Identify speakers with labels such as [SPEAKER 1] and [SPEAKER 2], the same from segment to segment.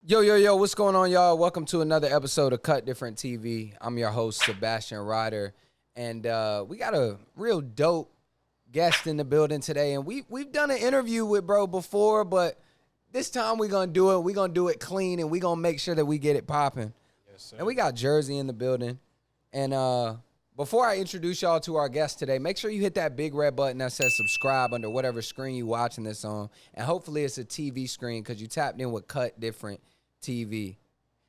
[SPEAKER 1] Yo, what's going on, y'all? Welcome to another episode of Cut Different TV. I'm your host, Sebastian Ryder, and we got a real dope guest in the building today. And we've done an interview with bro before, but this time we're gonna do it. We're gonna do it clean, and we're gonna make sure that we get it popping.
[SPEAKER 2] Yes, sir.
[SPEAKER 1] And we got Jersey in the building. And before I introduce y'all to our guest today, make sure you hit that big red button that says subscribe under whatever screen you watching this on. And hopefully it's a TV screen because you tapped in with Cut Different TV.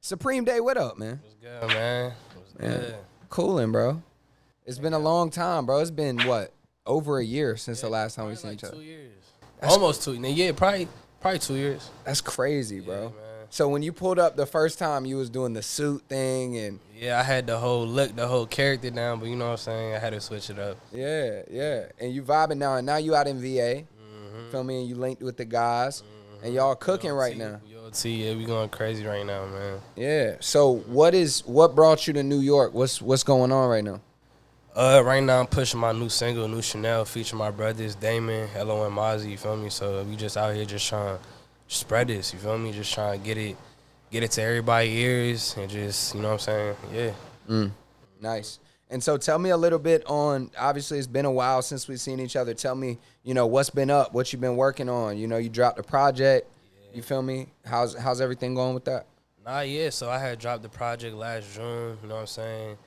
[SPEAKER 1] Supreme Day, what up, man?
[SPEAKER 2] What's good, man? What's good?
[SPEAKER 1] Coolin', bro. It's been a long time, bro. It's been, what, over a year since the last time we
[SPEAKER 2] Probably
[SPEAKER 1] seen each other.
[SPEAKER 2] 2 years. Almost 2. Yeah, probably 2 years.
[SPEAKER 1] That's crazy, bro.
[SPEAKER 2] man.
[SPEAKER 1] So when you pulled up the first time, you was doing the suit thing and
[SPEAKER 2] Yeah, I had the whole look, the whole character down, but you know what I'm saying? I had to switch it up.
[SPEAKER 1] yeah. And you vibing now, and now you out in VA. Feel me? And you linked with the guys, and y'all cooking right now.
[SPEAKER 2] Yeah, we going crazy right now, man.
[SPEAKER 1] Yeah. So what brought you to New York? What's going on right now?
[SPEAKER 2] Right now I'm pushing my new single, New Chanel, featuring my brothers, Damon, Elo, and Mozzie, you feel me? So we just out here just trying to spread this, you feel me? Just trying to get it to everybody's ears and just, you know what I'm saying? Yeah.
[SPEAKER 1] Nice. And so tell me a little bit on, obviously it's been a while since we've seen each other. Tell me, what's been up, what you've been working on. You dropped a project. You feel me? How's everything going with that?
[SPEAKER 2] Yeah. So I had dropped the project last June, you know what I'm saying?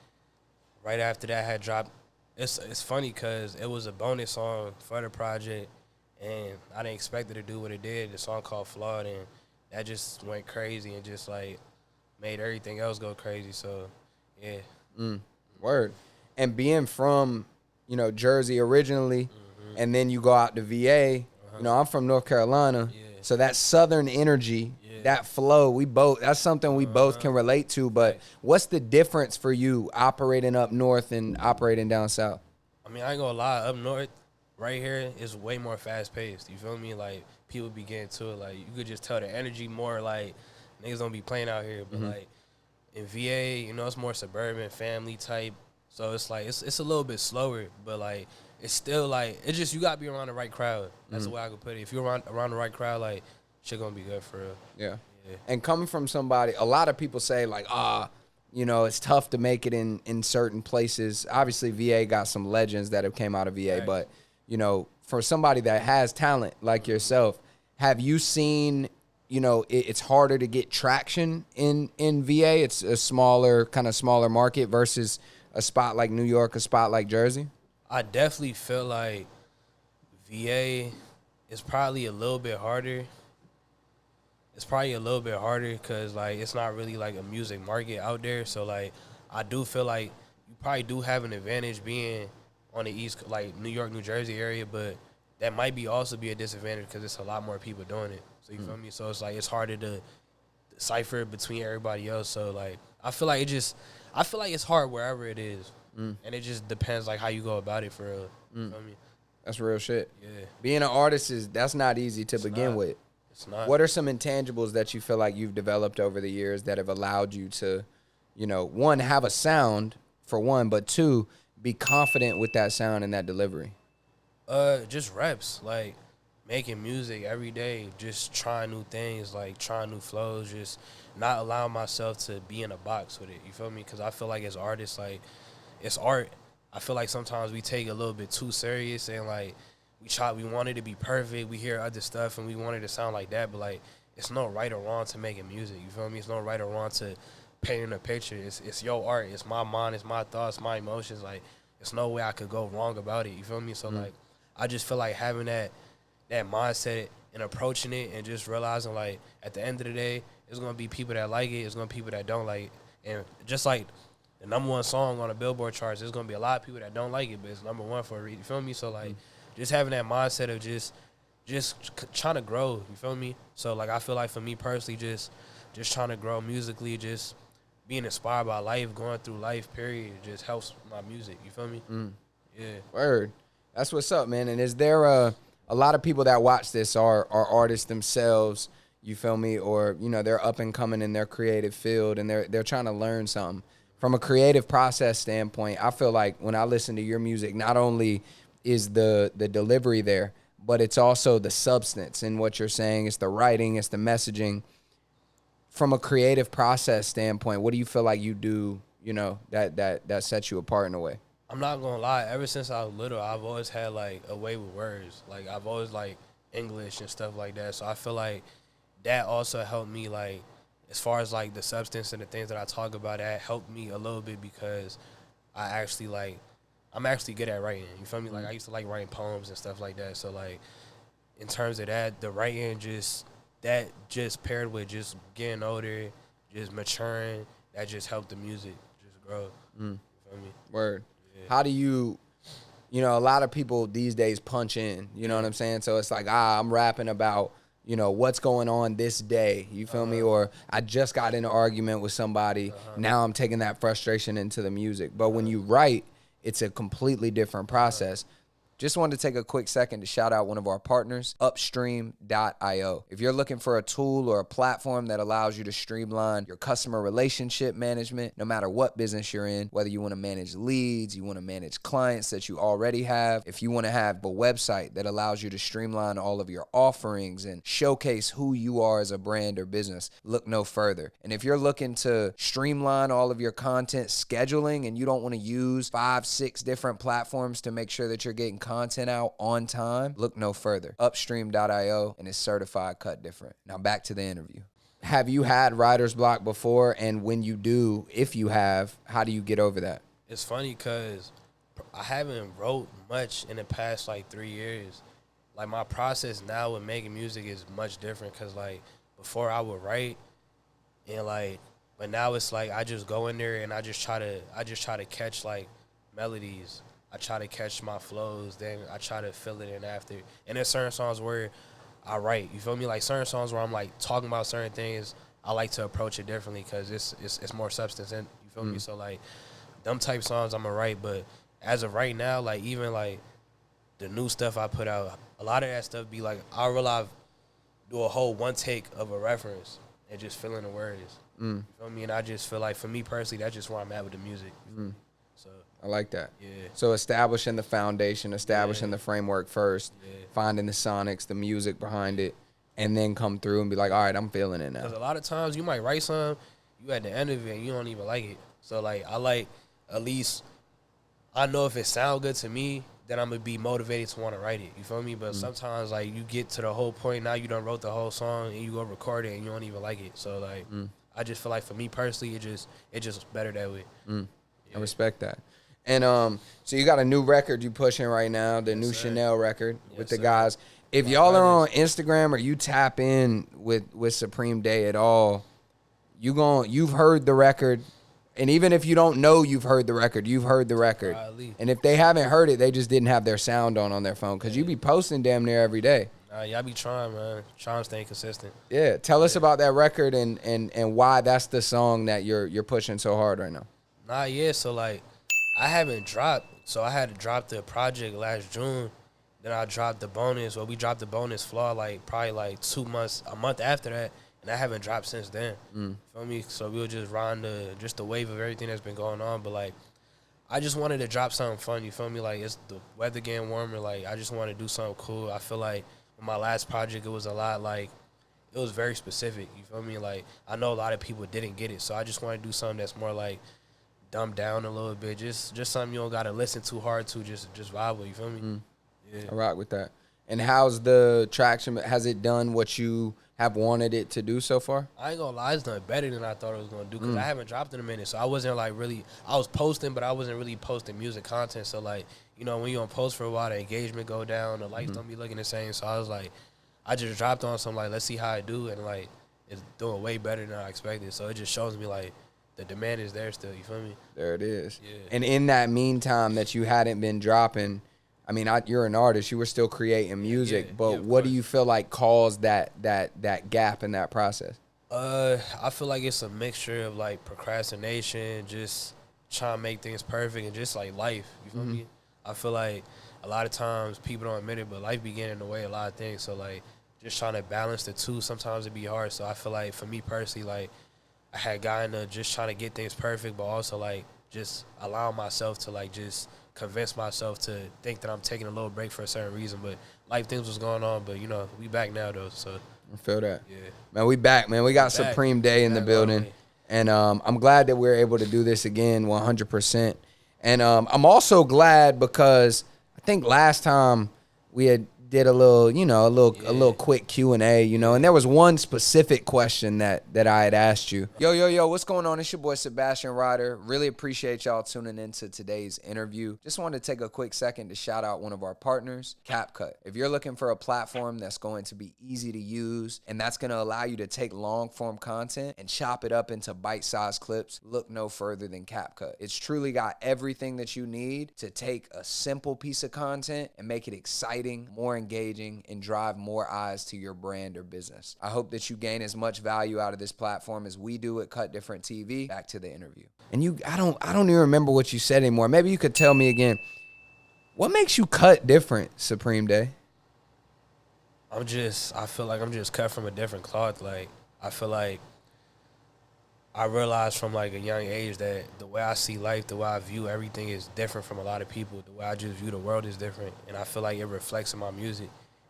[SPEAKER 2] Right after that, I had dropped. It's funny because it was a bonus song for the project, and I didn't expect it to do what it did. The song called Flawed, and that just went crazy and just, like, made everything else go crazy. So, yeah.
[SPEAKER 1] Word. And being from, Jersey originally, and then you go out to VA, I'm from North Carolina.
[SPEAKER 2] Yeah.
[SPEAKER 1] So that Southern energy, that flow, that's something we both can relate to. But what's the difference for you operating up north and operating down south?
[SPEAKER 2] I mean, I ain't gonna lie, up north, right here, is way more fast paced. You feel me? Like, people be getting to it. Like, you could just tell the energy more, like, niggas don't be playing out here. But, like, in VA, it's more suburban, family type. So it's like, it's a little bit slower, but, like, it's still, like, it's just, you gotta be around the right crowd. That's the way I could put it. If you're around the right crowd, like, shit gonna be good for real.
[SPEAKER 1] Yeah. And coming from somebody, a lot of people say, like, it's tough to make it in certain places. Obviously, VA got some legends that have came out of VA,
[SPEAKER 2] Right.
[SPEAKER 1] but, for somebody that has talent like yourself, have you seen, it's harder to get traction in VA? It's a smaller market versus a spot like New York, a spot like Jersey?
[SPEAKER 2] I definitely feel like VA is probably a little bit harder. It's probably a little bit harder because, like, it's not really, like, a music market out there. So, like, I do feel like you probably do have an advantage being on the East, like, New York, New Jersey area, but that might be also be a disadvantage because it's a lot more people doing it. So, you feel me? So, it's, like, it's harder to decipher between everybody else. So, like, I feel like it's hard wherever it is. And it just depends, like, how you go about it for real. You feel me?
[SPEAKER 1] That's real shit.
[SPEAKER 2] Yeah.
[SPEAKER 1] Being an artist that's not easy to begin
[SPEAKER 2] not.
[SPEAKER 1] with.
[SPEAKER 2] It's not.
[SPEAKER 1] What are some intangibles that you feel like you've developed over the years that have allowed you to, one, have a sound for one, but two, be confident with that sound and that delivery?
[SPEAKER 2] Just reps, like making music every day, just trying new things, like trying new flows, just not allowing myself to be in a box with it. You feel me? Because I feel like as artists, like, it's art. I feel like sometimes we take it a little bit too serious and, like, we want it to be perfect. We hear other stuff and we want it to sound like that, but, like, it's no right or wrong to making music. You feel me? It's no right or wrong to painting a picture. It's your art. It's my mind. It's my thoughts, my emotions. Like, it's no way I could go wrong about it. You feel me? So, like, I just feel like having that mindset and approaching it and just realizing, like, at the end of the day, it's going to be people that like it. It's going to be people that don't like it. And just like the number one song on the Billboard charts, there's going to be a lot of people that don't like it, but it's number one for a reason. You feel me? So, like, just having that mindset of just trying to grow. You feel me? So, like, I feel like for me personally, just trying to grow musically, just being inspired by life, going through life, period, just helps my music. You feel me? Yeah.
[SPEAKER 1] Word. That's what's up, man. And is there a lot of people that watch this are artists themselves, you feel me? Or, they're up and coming in their creative field and they're trying to learn something. From a creative process standpoint, I feel like when I listen to your music, not only is the delivery there, but it's also the substance in what you're saying. It's the writing, it's the messaging. from a creative process standpoint, what do you feel like you do, you know, that sets you apart in a way?
[SPEAKER 2] I'm not gonna lie. Ever since I was little, I've always had like a way with words. Like I've always like English and stuff like that. So I feel like that also helped me like as far as like the substance and the things that I talk about. That helped me a little bit because I actually like I'm actually good at writing. You feel me? Like I used to like writing poems and stuff like that. So like in terms of that, the writing just paired with just getting older, just maturing, that just helped the music just grow. You feel me?
[SPEAKER 1] Word. How do you know, a lot of people these days punch in, you know what I'm saying? So it's like, I'm rapping about, you know, what's going on this day, you feel me? Or I just got in an argument with somebody, now I'm taking that frustration into the music. But when you write, it's a completely different process. Just wanted to take a quick second to shout out one of our partners, Upstream.io. If you're looking for a tool or a platform that allows you to streamline your customer relationship management, no matter what business you're in, whether you want to manage leads, you want to manage clients that you already have, if you want to have a website that allows you to streamline all of your offerings and showcase who you are as a brand or business, look no further. And if you're looking to streamline all of your content scheduling and you don't want to use 5-6 different platforms to make sure that you're getting content out on time, look no further. Upstream.io, and it's certified cut different. Now back to the interview. Have you had writer's block before? And when you do, if you have, how do you get over that?
[SPEAKER 2] It's funny because I haven't wrote much in the past like 3 years. Like my process now with making music is much different because like before I would write and like, but now it's like I just go in there and I just try to catch like melodies. I try to catch my flows, then I try to fill it in after. And there's certain songs where I write, you feel me? Like certain songs where I'm like talking about certain things, I like to approach it differently because it's more substance in, you feel me? So like them type songs I'm gonna write, but as of right now, like even like the new stuff I put out, a lot of that stuff be like I realize do a whole one take of a reference and just fill in the words. You feel me? And I just feel like for me personally, that's just where I'm at with the music. So
[SPEAKER 1] I like that.
[SPEAKER 2] yeah.
[SPEAKER 1] So establishing the foundation, establishing the framework first,
[SPEAKER 2] Yeah.
[SPEAKER 1] finding the sonics, the music behind it, and then come through and be like, all right, I'm feeling it now.
[SPEAKER 2] Because a lot of times you might write something, you at the end of it and you don't even like it. So like I like at least I know if it sounds good to me, then I'm gonna be motivated to want to write it. You feel me? But sometimes like you get to the whole point now you done wrote the whole song and you go record it and you don't even like it. So like I just feel like for me personally, it just better that way.
[SPEAKER 1] I respect that. And so you got a new record you pushing right now, the new
[SPEAKER 2] sir.
[SPEAKER 1] Chanel record with the
[SPEAKER 2] sir.
[SPEAKER 1] guys. If
[SPEAKER 2] My
[SPEAKER 1] y'all are on
[SPEAKER 2] brothers.
[SPEAKER 1] Instagram or you tap in with Supreme Day at all, you've heard the record. And even if you don't know you've heard the record, you've heard the record.
[SPEAKER 2] Probably.
[SPEAKER 1] And if they haven't heard it, they just didn't have their sound on their phone because you be posting damn near every day.
[SPEAKER 2] Y'all be trying, man. Trying to stay consistent.
[SPEAKER 1] Yeah, tell us about that record and why that's the song that you're pushing so hard right now.
[SPEAKER 2] Nah, yeah. So like, I haven't dropped. So I had to drop the project last June. Then I dropped the bonus. Well, we dropped the bonus flaw like probably like a month after that, and I haven't dropped since then. Feel me? So we were just riding the wave of everything that's been going on. But like, I just wanted to drop something fun. You feel me? Like it's the weather getting warmer. Like I just want to do something cool. I feel like with my last project, it was a lot like. It was very specific. You feel me? Like I know a lot of people didn't get it, so I just want to do something that's more like dumbed down a little bit. Just something you don't gotta listen too hard to. Just vibe with. You feel me? Yeah.
[SPEAKER 1] I rock with that. And how's the traction? Has it done what you have wanted it to do so far?
[SPEAKER 2] I ain't gonna lie, it's done better than I thought it was gonna do because I haven't dropped in a minute, so I wasn't like really. I was posting, but I wasn't really posting music content. So like, you know, when you don't post for a while, the engagement go down, the likes don't be looking the same. So I was like, I just dropped on some like, let's see how I do, and like, it's doing way better than I expected. So it just shows me like the demand is there still. You feel me?
[SPEAKER 1] There it is.
[SPEAKER 2] Yeah.
[SPEAKER 1] And in that meantime that you hadn't been dropping, I mean, you're an artist. You were still creating music,
[SPEAKER 2] yeah,
[SPEAKER 1] but
[SPEAKER 2] of
[SPEAKER 1] what do
[SPEAKER 2] course.
[SPEAKER 1] you feel like caused that gap in that process?
[SPEAKER 2] I feel like it's a mixture of like procrastination, just trying to make things perfect, and just like life. You feel me? I feel like a lot of times people don't admit it, but life be getting in the way of a lot of things. So like, just trying to balance the two, sometimes it be hard. So I feel like for me personally, like I had gotten to just trying to get things perfect, but also like just allowing myself to like just convince myself to think that I'm taking a little break for a certain reason. But life things was going on. But, you know, we back now, though. So
[SPEAKER 1] I feel that.
[SPEAKER 2] yeah.
[SPEAKER 1] Man, we back, man. We got
[SPEAKER 2] Back.
[SPEAKER 1] Supreme Day in the
[SPEAKER 2] Back
[SPEAKER 1] building.
[SPEAKER 2] early.
[SPEAKER 1] And I'm glad that we're able to do this again 100%. And I'm also glad because I think last time we had did a little, you know, a little quick Q&A, you know, and there was one specific question that I had asked you. Yo, what's going on? It's your boy Sebastian Ryder. Really appreciate y'all tuning into today's interview. Just wanted to take a quick second to shout out one of our partners, CapCut. If you're looking for a platform that's going to be easy to use and that's going to allow you to take long form content and chop it up into bite-sized clips, look no further than CapCut. It's truly got everything that you need to take a simple piece of content and make it exciting, more engaging, and drive more eyes to your brand or business. I hope that you gain as much value out of this platform as we do at Cut Different TV. Back to the interview. And I don't even remember what you said anymore. Maybe you could tell me again. What makes you cut different, Supreme Day?
[SPEAKER 2] I feel like I'm just cut from a different cloth. Like, I feel like I realized from like a young age that the way I see life, the way I view everything is different from a lot of people. The way I just view the world is different. And I feel like it reflects in my music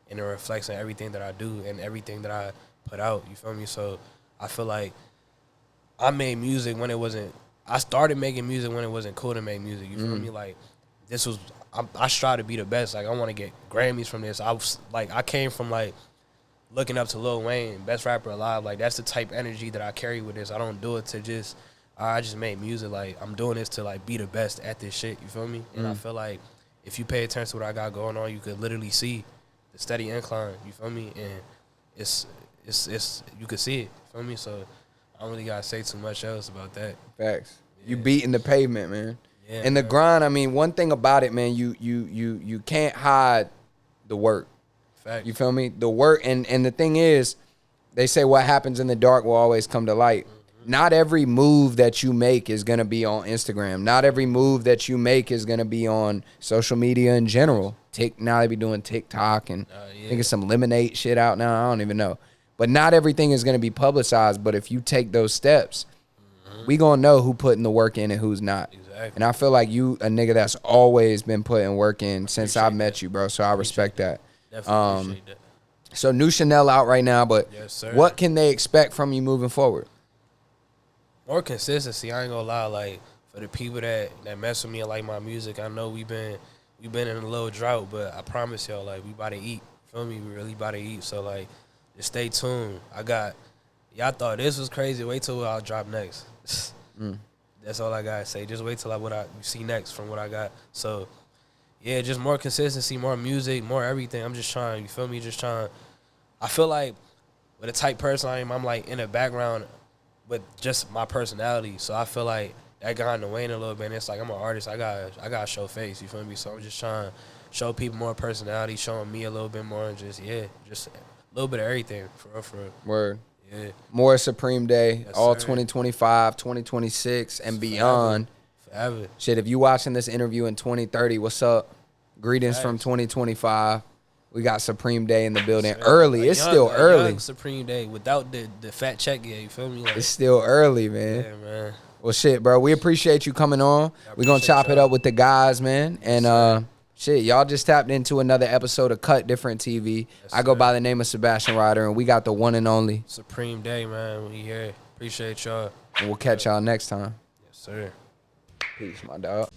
[SPEAKER 2] and it reflects in everything that I do and everything that I put out. You feel me? So I feel like I made music when it wasn't, I started making music when it wasn't cool to make music. You feel me? Like, I strive to be the best. Like, I want to get Grammys from this. I came from like, looking up to Lil Wayne, best rapper alive. Like, that's the type of energy that I carry with this. I don't do it to just, I just made music. Like, I'm doing this to, like, be the best at this shit. You feel me? And I feel like if you pay attention to what I got going on, you could literally see the steady incline. You feel me? And it's you could see it. You feel me? So I don't really got to say too much else about that.
[SPEAKER 1] Facts. Yeah. You beating the pavement, man.
[SPEAKER 2] Yeah,
[SPEAKER 1] and the grind, I mean, one thing about it, man, you can't hide the work. You feel me? The work, and the thing is, they say what happens in the dark will always come to light. Mm-hmm. Not every move that you make is going to be on Instagram. Not every move that you make is going to be on social media in general. Now they be doing TikTok and I think it's some Lemonade shit out now. I don't even know. But not everything is going to be publicized. But if you take those steps, we going to know who putting the work in and who's not. Exactly. And I feel like you a nigga that's always been putting work in since I met you, bro. So I respect that.
[SPEAKER 2] Definitely appreciate that.
[SPEAKER 1] So new Chanel out right now, but
[SPEAKER 2] yes, sir.
[SPEAKER 1] What can they expect from you moving forward?
[SPEAKER 2] More consistency. I ain't gonna lie. Like, for the people that mess with me and like my music, I know we've been in a little drought, but I promise y'all, like, we about to eat. Feel me? We really about to eat. So like, just stay tuned. Y'all thought this was crazy. Wait till I'll drop next. That's all I gotta say. Just wait till you see next from what I got. So. Yeah, just more consistency, more music, more everything. I'm just trying, you feel me? I feel like with the type person I am, I'm like in the background with just my personality. So I feel like that got in the way a little bit. And it's like I'm an artist. I got to show face, you feel me? So I'm just trying to show people more personality, showing me a little bit more, and just a little bit of everything, for real.
[SPEAKER 1] Word.
[SPEAKER 2] Yeah.
[SPEAKER 1] More Supreme Day,
[SPEAKER 2] yes,
[SPEAKER 1] all
[SPEAKER 2] sir.
[SPEAKER 1] 2025, 2026, and beyond.
[SPEAKER 2] Forever.
[SPEAKER 1] Shit, if you watching this interview in 2030, what's up? Greetings from 2025. We got Supreme Day in the building. Early. It's still early.
[SPEAKER 2] Supreme Day without the fat check yet, you feel me? Like,
[SPEAKER 1] it's still early, man.
[SPEAKER 2] Yeah, man.
[SPEAKER 1] Well, shit, bro. We appreciate you coming on. We're going to chop it up with the guys, man. And shit, y'all just tapped into another episode of Cut Different TV. Yes, I go by the name of Sebastian Ryder, and we got the one and only
[SPEAKER 2] Supreme Day, man. We here. Appreciate y'all.
[SPEAKER 1] And we'll catch y'all next time.
[SPEAKER 2] Yes, sir.
[SPEAKER 1] Peace, my dog.